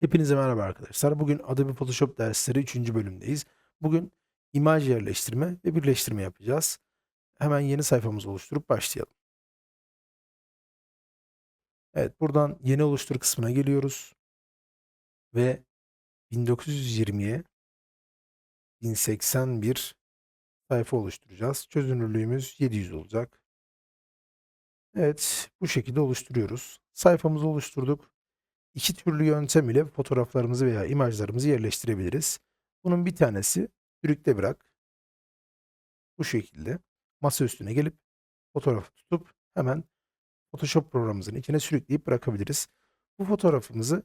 Hepinize merhaba arkadaşlar. Bugün Adobe Photoshop dersleri 3. bölümdeyiz. Bugün imaj yerleştirme ve birleştirme yapacağız. Hemen yeni sayfamızı oluşturup başlayalım. Evet, buradan yeni oluştur kısmına geliyoruz ve 1920'ye 1081 sayfa oluşturacağız. Çözünürlüğümüz 700 olacak. Evet, bu şekilde oluşturuyoruz. Sayfamızı oluşturduk. İki türlü yöntem ile fotoğraflarımızı veya imajlarımızı yerleştirebiliriz. Bunun bir tanesi sürükle bırak. Bu şekilde masa üstüne gelip fotoğrafı tutup hemen Photoshop programımızın içine sürükleyip bırakabiliriz. Bu fotoğrafımızı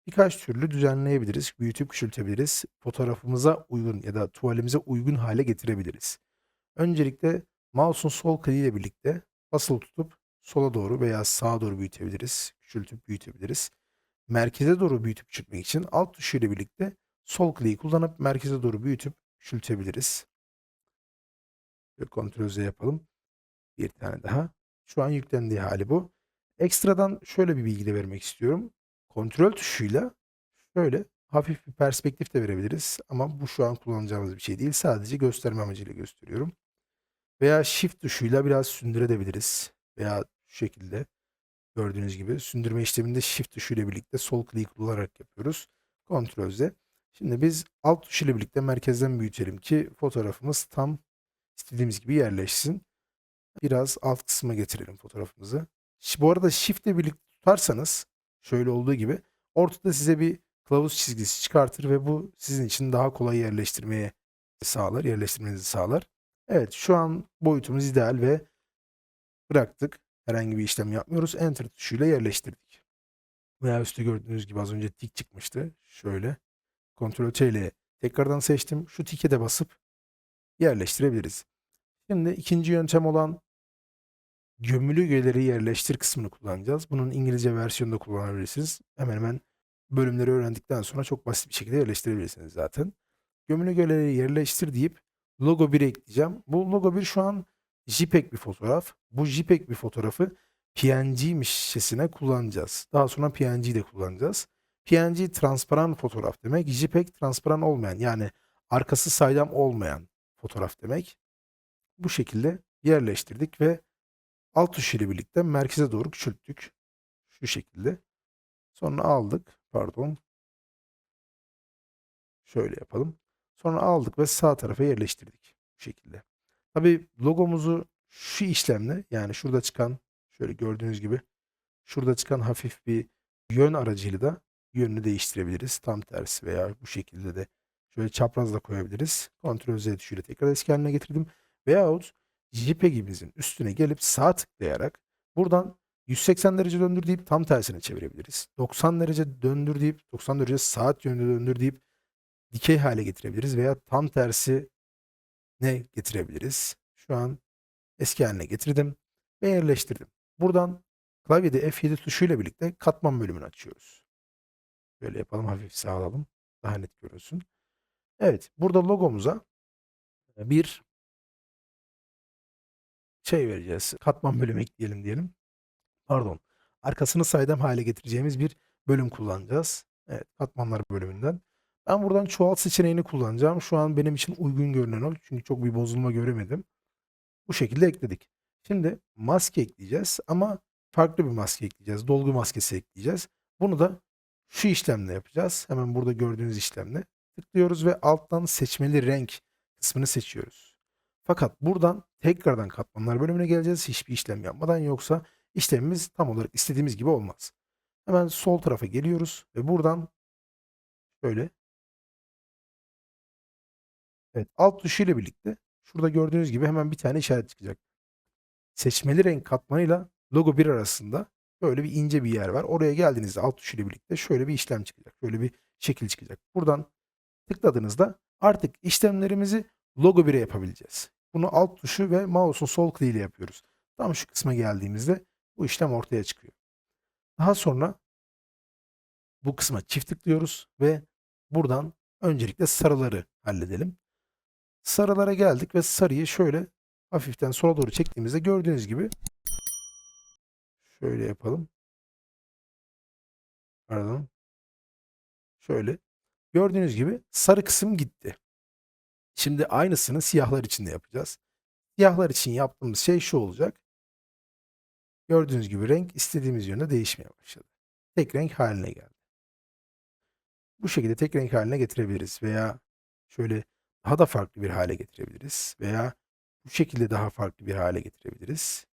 birkaç türlü düzenleyebiliriz, büyütüp küçültebiliriz. Fotoğrafımıza uygun ya da tuvalimize uygun hale getirebiliriz. Öncelikle mouse'un sol kliği ile birlikte basılı tutup sola doğru veya sağa doğru büyütebiliriz, küçültüp büyütebiliriz. Merkeze doğru büyütüp küçültmek için alt tuşu ile birlikte sol kliği kullanıp merkeze doğru büyütüp küçültebiliriz. Ve Ctrl Z yapalım. Bir tane daha. Şu an yüklendiği hali bu. Ekstradan şöyle bir bilgi de vermek istiyorum. Kontrol tuşuyla şöyle hafif bir perspektif de verebiliriz. Ama bu şu an kullanacağımız bir şey değil. Sadece gösterme amacıyla gösteriyorum. Veya Shift tuşuyla biraz sündürebiliriz. Veya şu şekilde gördüğünüz gibi sündürme işleminde Shift tuşuyla birlikte sol kliği kullanarak yapıyoruz. Ctrl Z. Şimdi biz alt tuşuyla birlikte merkezden büyütelim ki fotoğrafımız tam istediğimiz gibi yerleşsin. Biraz alt kısma getirelim fotoğrafımızı. Bu arada Shift ile birlikte tutarsanız şöyle olduğu gibi ortada size bir kılavuz çizgisi çıkartır ve bu sizin için daha kolay yerleştirmenizi sağlar. Evet, şu an boyutumuz ideal ve bıraktık. Herhangi bir işlem yapmıyoruz. Enter tuşuyla yerleştirdik. Veya üstte gördüğünüz gibi az önce tik çıkmıştı. Şöyle Ctrl T ile tekrardan seçtim. Şu tike de basıp yerleştirebiliriz. Şimdi ikinci yöntem olan gömülü üyeleri yerleştir kısmını kullanacağız. Bunun İngilizce versiyonunu da kullanabilirsiniz. Hemen hemen bölümleri öğrendikten sonra çok basit bir şekilde yerleştirebilirsiniz zaten. Gömülü üyeleri yerleştir deyip logo 1'e ekleyeceğim. Bu logo 1 şu an JPEG bir fotoğraf. Bu JPEG bir fotoğrafı PNG'mişçesine kullanacağız. Daha sonra PNG'yi de kullanacağız. PNG transparan fotoğraf demek. JPEG transparan olmayan, yani arkası saydam olmayan fotoğraf demek. Bu şekilde yerleştirdik ve alt tuşu ile birlikte merkeze doğru küçülttük. Şu şekilde. Sonra aldık. Pardon. Şöyle yapalım. Sonra aldık ve sağ tarafa yerleştirdik. Bu şekilde. Tabii logomuzu şu işlemle, yani şurada çıkan, şöyle gördüğünüz gibi şurada çıkan hafif bir yön aracıyla da yönünü değiştirebiliriz. Tam tersi veya bu şekilde de şöyle çaprazla koyabiliriz. Ctrl Z tuşuyla tekrar eski haline getirdim. Veyahut JPEG'imizin üstüne gelip sağ tıklayarak buradan 180 derece döndür deyip tam tersine çevirebiliriz. 90 derece döndür deyip 90 derece saat yönünde döndür deyip dikey hale getirebiliriz veya tam tersi ne getirebiliriz. Şu an eski haline getirdim ve yerleştirdim. Buradan klavyede F7 tuşuyla birlikte katman bölümünü açıyoruz. Böyle yapalım, hafif sağ alalım. Daha net görünsün. Evet, burada logomuza bir şey vereceğiz. Katman bölümü ekleyelim diyelim. Pardon. Arkasını saydam hale getireceğimiz bir bölüm kullanacağız. Evet, katmanlar bölümünden. Ben buradan çoğalt seçeneğini kullanacağım. Şu an benim için uygun görünen o. Çünkü çok bir bozulma göremedim. Bu şekilde ekledik. Şimdi maske ekleyeceğiz ama farklı bir maske ekleyeceğiz. Dolgu maskesi ekleyeceğiz. Bunu da şu işlemle yapacağız. Hemen burada gördüğünüz işlemle tıklıyoruz ve alttan seçmeli renk kısmını seçiyoruz. Fakat buradan tekrardan katmanlar bölümüne geleceğiz. Hiçbir işlem yapmadan, yoksa işlemimiz tam olarak istediğimiz gibi olmaz. Hemen sol tarafa geliyoruz ve buradan böyle, evet, alt tuşu ile birlikte şurada gördüğünüz gibi hemen bir tane işaret çıkacak. Seçmeli renk katmanıyla logo 1 arasında böyle bir ince bir yer var. Oraya geldiğinizde alt tuşuyla birlikte şöyle bir işlem çıkacak. Şöyle bir şekil çıkacak. Buradan tıkladığınızda artık işlemlerimizi logo 1'e yapabileceğiz. Bunu alt tuşu ve mouse'un sol kliği ile yapıyoruz. Tam şu kısma geldiğimizde bu işlem ortaya çıkıyor. Daha sonra bu kısma çift tıklıyoruz ve buradan öncelikle sarıları halledelim. Sarılara geldik ve sarıyı şöyle hafiften sola doğru çektiğimizde gördüğünüz gibi şöyle yapalım. Pardon. Şöyle. Gördüğünüz gibi sarı kısım gitti. Şimdi aynısını siyahlar için de yapacağız. Siyahlar için yaptığımız şey şu olacak. Gördüğünüz gibi renk istediğimiz yönde değişmeye başladı. Tek renk haline geldi. Bu şekilde tek renk haline getirebiliriz veya şöyle daha da farklı bir hale getirebiliriz veya bu şekilde daha farklı bir hale getirebiliriz.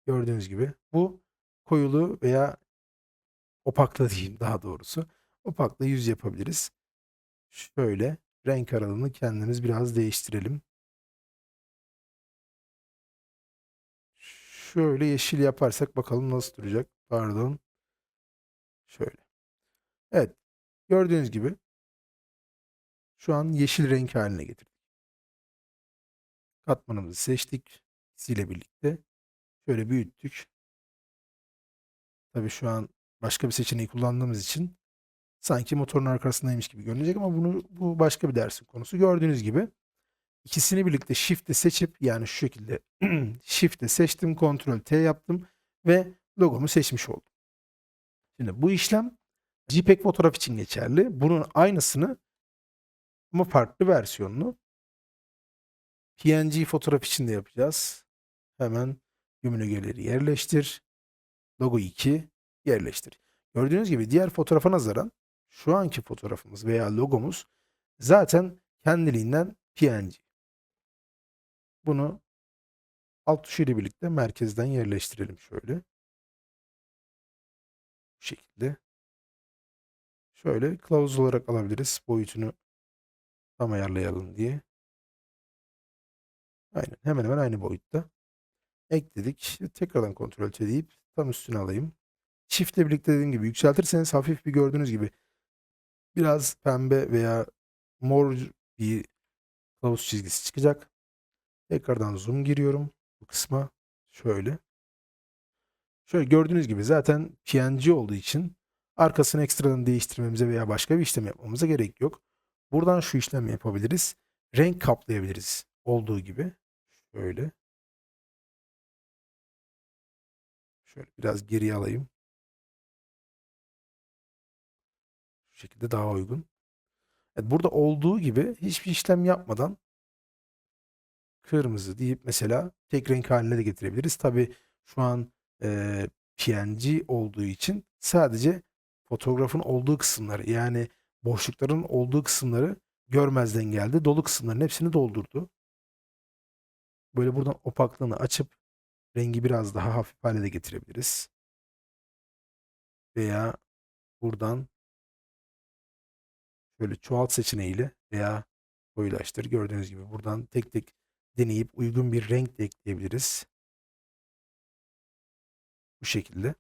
Gördüğünüz gibi bu koyulu veya opakla diyeyim daha doğrusu. Opakla yüz yapabiliriz. Şöyle renk aralığını kendimiz biraz değiştirelim. Şöyle yeşil yaparsak bakalım nasıl duracak. Pardon. Şöyle. Evet. Gördüğünüz gibi şu an yeşil renk haline getirdik. Katmanımızı seçtik. İkisiyle birlikte. Şöyle büyüttük. Tabii şu an başka bir seçeneği kullandığımız için sanki motorun arkasındaymış gibi görünecek ama bu başka bir dersin konusu. Gördüğünüz gibi ikisini birlikte Shift'e seçip yani şu şekilde Shift'e seçtim, Ctrl T yaptım ve logomu seçmiş oldum. Şimdi bu işlem JPEG fotoğraf için geçerli. Bunun aynısını ama farklı versiyonunu PNG fotoğraf için de yapacağız. Hemen yumrugeleri yerleştir. Logo 2 yerleştir. Gördüğünüz gibi diğer fotoğrafa nazaran şu anki fotoğrafımız veya logomuz zaten kendiliğinden PNG. Bunu alt tuşu ile birlikte merkezden yerleştirelim şöyle. Bu şekilde. Şöyle kılavuz olarak alabiliriz. Boyutunu tam ayarlayalım diye. Aynen. Hemen hemen aynı boyutta. Ekledik. Tekrardan Ctrl C deyip tam üstüne alayım. Shift'le birlikte dediğim gibi yükseltirseniz hafif bir gördüğünüz gibi biraz pembe veya mor bir kılavuz çizgisi çıkacak. Tekrardan zoom giriyorum bu kısma. Şöyle. Şöyle gördüğünüz gibi zaten PNG olduğu için arkasını ekstradan değiştirmemize veya başka bir işlem yapmamıza gerek yok. Buradan şu işlemi yapabiliriz. Renk kaplayabiliriz. Olduğu gibi. Şöyle. Şöyle biraz geriye alayım. Şu şekilde daha uygun. Evet, burada olduğu gibi hiçbir işlem yapmadan kırmızı deyip mesela tek renk haline de getirebiliriz. Tabii şu an PNG olduğu için sadece fotoğrafın olduğu kısımları yani boşlukların olduğu kısımları görmezden geldi. Dolu kısımların hepsini doldurdu. Böyle buradan opaklığını açıp rengi biraz daha hafif hale de getirebiliriz. Veya buradan şöyle çoğalt seçeneğiyle veya koyulaştır. Gördüğünüz gibi buradan tek tek deneyip uygun bir renk de ekleyebiliriz. Bu şekilde.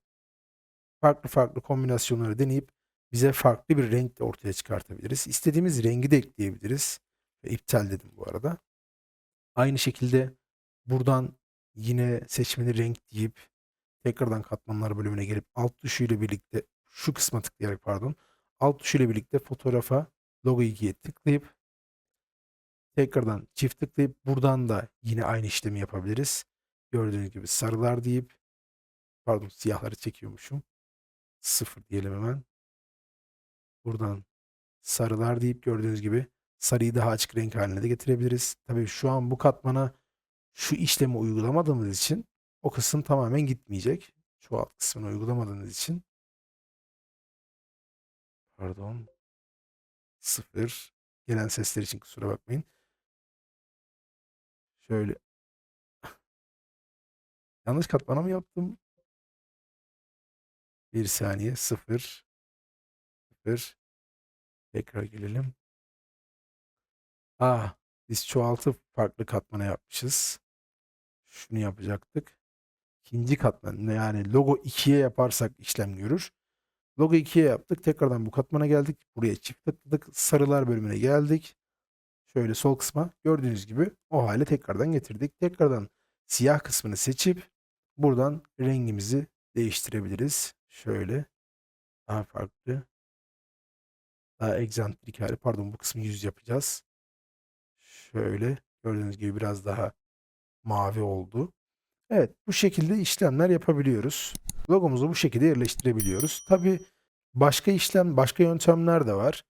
Farklı farklı kombinasyonları deneyip bize farklı bir renk de ortaya çıkartabiliriz. İstediğimiz rengi de ekleyebiliriz. Ve iptal dedim bu arada. Aynı şekilde buradan yine seçmeli renk deyip tekrardan katmanlar bölümüne gelip alt tuşuyla birlikte şu kısma tıklayarak pardon alt tuşuyla birlikte fotoğrafa logo 2'ye tıklayıp tekrardan çift tıklayıp buradan da yine aynı işlemi yapabiliriz. Gördüğünüz gibi sarılar deyip pardon siyahları çekiyormuşum. 0 diyelim hemen. Buradan sarılar deyip gördüğünüz gibi sarıyı daha açık renk haline de getirebiliriz. Tabii şu an bu katmana şu işlemi uygulamadığımız için o kısım tamamen gitmeyecek. Şu alt kısmını uygulamadığımız için pardon 0 gelen sesler için kusura bakmayın. Şöyle yanlış katmana mı yaptım? Bir saniye 0 0 tekrar gelelim. Ah biz çoğaltıp farklı katmana yapmışız. Şunu yapacaktık. İkinci katman yani logo 2'ye yaparsak işlem görür. Logo 2'ye yaptık. Tekrardan bu katmana geldik. Buraya çift tıkladık. Sarılar bölümüne geldik. Şöyle sol kısma gördüğünüz gibi o hale tekrardan getirdik. Tekrardan siyah kısmını seçip buradan rengimizi değiştirebiliriz. Şöyle daha farklı, daha egzantrik hali. Pardon bu kısmı yüz yapacağız. Şöyle gördüğünüz gibi biraz daha mavi oldu. Evet bu şekilde işlemler yapabiliyoruz. Logomuzu bu şekilde yerleştirebiliyoruz. Tabii Başka yöntemler de var.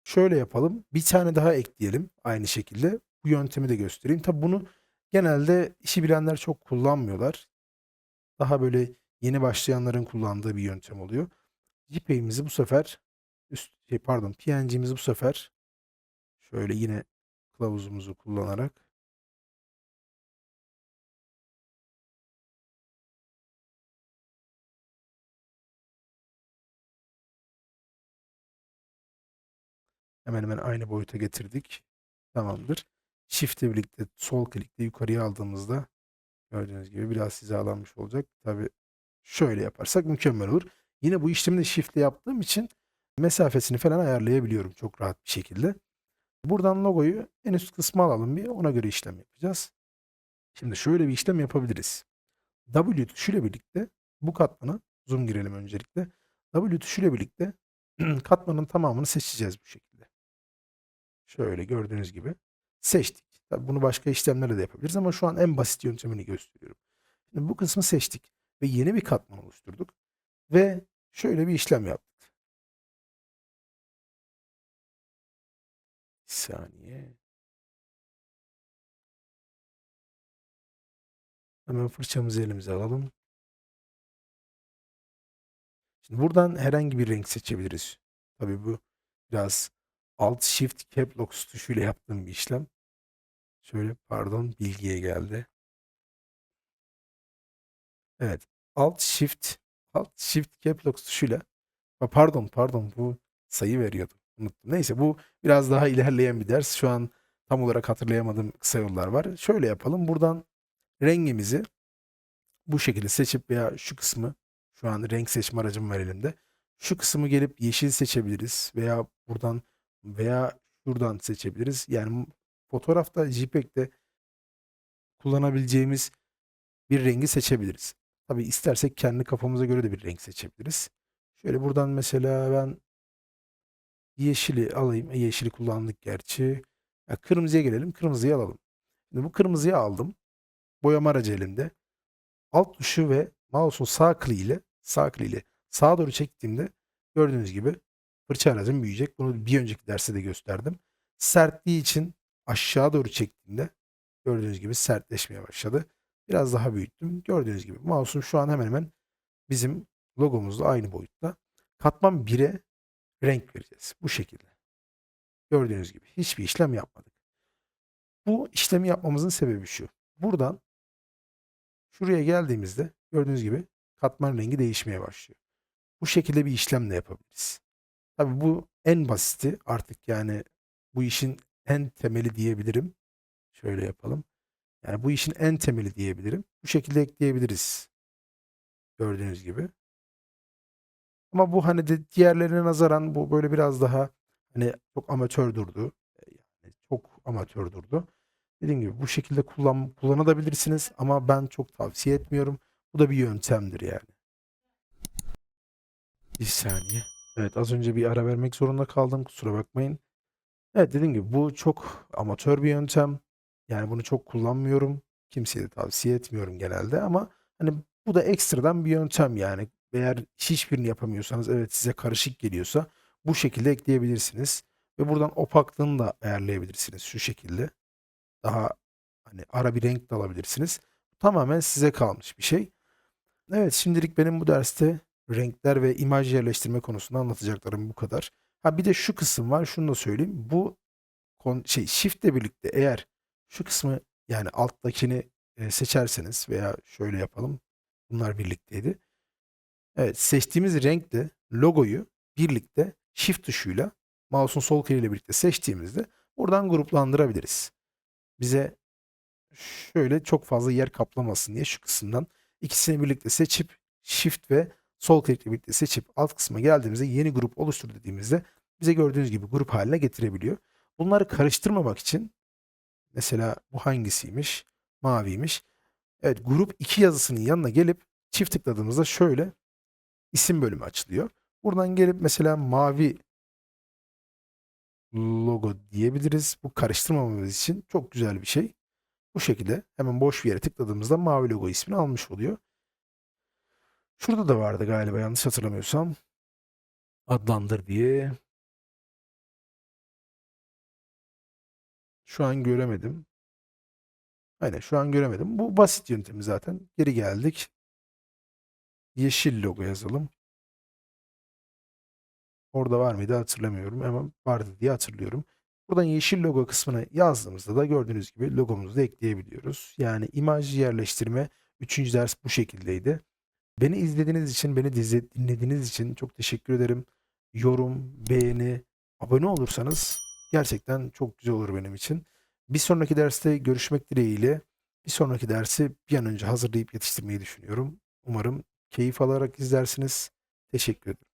Şöyle yapalım. Bir tane daha ekleyelim aynı şekilde. Bu yöntemi de göstereyim. Tabi bunu genelde işi bilenler çok kullanmıyorlar. Daha böyle yeni başlayanların kullandığı bir yöntem oluyor. JPEG'imizi bu sefer PNG'mizi bu sefer şöyle yine kılavuzumuzu kullanarak hemen hemen aynı boyuta getirdik. Tamamdır. Shift'le birlikte sol klikle yukarıya aldığımızda gördüğünüz gibi biraz hizalanmış olacak. Tabii şöyle yaparsak mükemmel olur. Yine bu işlemi de Shift'le yaptığım için mesafesini falan ayarlayabiliyorum çok rahat bir şekilde. Buradan logoyu en üst kısma alalım bir. Ona göre işlem yapacağız. Şimdi şöyle bir işlem yapabiliriz. W tuşuyla birlikte bu katmana zoom girelim öncelikle. W tuşuyla birlikte katmanın tamamını seçeceğiz bu şekilde. Şöyle gördüğünüz gibi seçtik. Tabii bunu başka işlemlerle de yapabiliriz ama şu an en basit yöntemini gösteriyorum. Şimdi bu kısmı seçtik ve yeni bir katman oluşturduk ve şöyle bir işlem yaptık. Bir saniye. Hemen fırçamızı elimize alalım. Şimdi buradan herhangi bir renk seçebiliriz. Tabii bu biraz Alt Shift Cap Lock tuşuyla yaptığım bir işlem. Şöyle pardon bilgiye geldi. Evet. Alt Shift Cap Lock tuşuyla pardon bu sayı veriyordu. Unuttum. Neyse bu biraz daha ilerleyen bir ders. Şu an tam olarak hatırlayamadığım kısa yollar var. Şöyle yapalım. Buradan rengimizi bu şekilde seçip veya şu kısmı şu an renk seçme aracım var elimde. Şu kısmı gelip yeşil seçebiliriz veya buradan veya şuradan seçebiliriz. Yani fotoğrafta JPEG'de kullanabileceğimiz bir rengi seçebiliriz. Tabii istersek kendi kafamıza göre de bir renk seçebiliriz. Şöyle buradan mesela ben yeşili alayım. Yeşili kullandık gerçi. Kırmızıya gelelim. Kırmızıyı alalım. Şimdi bu kırmızıyı aldım. Boyama aracı elimde. Alt tuşu ve mouse'un sağ kliğiyle sağa doğru çektiğimde gördüğünüz gibi fırça aracım büyüyecek. Bunu bir önceki derste de gösterdim. Sertliği için aşağı doğru çektiğimde gördüğünüz gibi sertleşmeye başladı. Biraz daha büyüttüm. Gördüğünüz gibi mouse'um şu an hemen hemen bizim logomuzla aynı boyutta. Katman 1'e renk vereceğiz. Bu şekilde. Gördüğünüz gibi hiçbir işlem yapmadık. Bu işlemi yapmamızın sebebi şu. Buradan şuraya geldiğimizde gördüğünüz gibi katman rengi değişmeye başlıyor. Bu şekilde bir işlem de yapabiliriz. Tabii bu en basiti artık yani bu işin en temeli diyebilirim. Şöyle yapalım. Yani bu işin en temeli diyebilirim. Bu şekilde ekleyebiliriz. Gördüğünüz gibi. Ama bu hani de diğerlerine nazaran bu böyle biraz daha hani çok amatör durdu. Yani çok amatör durdu. Dediğim gibi bu şekilde kullanabilirsiniz ama ben çok tavsiye etmiyorum. Bu da bir yöntemdir yani. Bir saniye. Evet az önce bir ara vermek zorunda kaldım. Kusura bakmayın. Evet dediğim gibi bu çok amatör bir yöntem. Yani bunu çok kullanmıyorum. Kimseye de tavsiye etmiyorum genelde ama hani bu da ekstradan bir yöntem yani. Eğer hiçbirini yapamıyorsanız evet size karışık geliyorsa bu şekilde ekleyebilirsiniz. Ve buradan opaklığını da ayarlayabilirsiniz şu şekilde. Daha hani ara bir renk de alabilirsiniz. Tamamen size kalmış bir şey. Evet, şimdilik benim bu derste renkler ve imaj yerleştirme konusunda anlatacaklarım bu kadar. Ha bir de şu kısım var, şunu da söyleyeyim. Bu Shift'le birlikte eğer şu kısmı yani alttakini seçerseniz veya şöyle yapalım. Bunlar birlikteydi. Evet, seçtiğimiz renkle logoyu birlikte Shift tuşuyla mouse'un sol kliğiyle birlikte seçtiğimizde buradan gruplandırabiliriz. Bize şöyle çok fazla yer kaplamasın diye şu kısımdan ikisini birlikte seçip Shift ve sol klikle birlikte seçip alt kısma geldiğimizde yeni grup oluştur dediğimizde bize gördüğünüz gibi grup haline getirebiliyor. Bunları karıştırmamak için mesela bu hangisiymiş? Maviymiş. Evet grup 2 yazısının yanına gelip çift tıkladığımızda şöyle isim bölümü açılıyor. Buradan gelip mesela mavi logo diyebiliriz. Bu karıştırmamamız için çok güzel bir şey. Bu şekilde hemen boş bir yere tıkladığımızda mavi logo ismini almış oluyor. Şurada da vardı galiba yanlış hatırlamıyorsam. adlandır diye. Şu an göremedim. Aynen şu an göremedim. Bu basit yöntemi zaten. Geri geldik. Yeşil logo yazalım. Orada var mıydı hatırlamıyorum ama vardı diye hatırlıyorum. Buradan yeşil logo kısmına yazdığımızda da gördüğünüz gibi logomuzu da ekleyebiliyoruz. Yani imaj yerleştirme 3. ders bu şekildeydi. Beni izlediğiniz için, beni dinlediğiniz için çok teşekkür ederim. Yorum, beğeni, abone olursanız gerçekten çok güzel olur benim için. Bir sonraki derste görüşmek dileğiyle. Bir sonraki dersi bir an önce hazırlayıp yetiştirmeyi düşünüyorum. Umarım keyif alarak izlersiniz. Teşekkür ederim.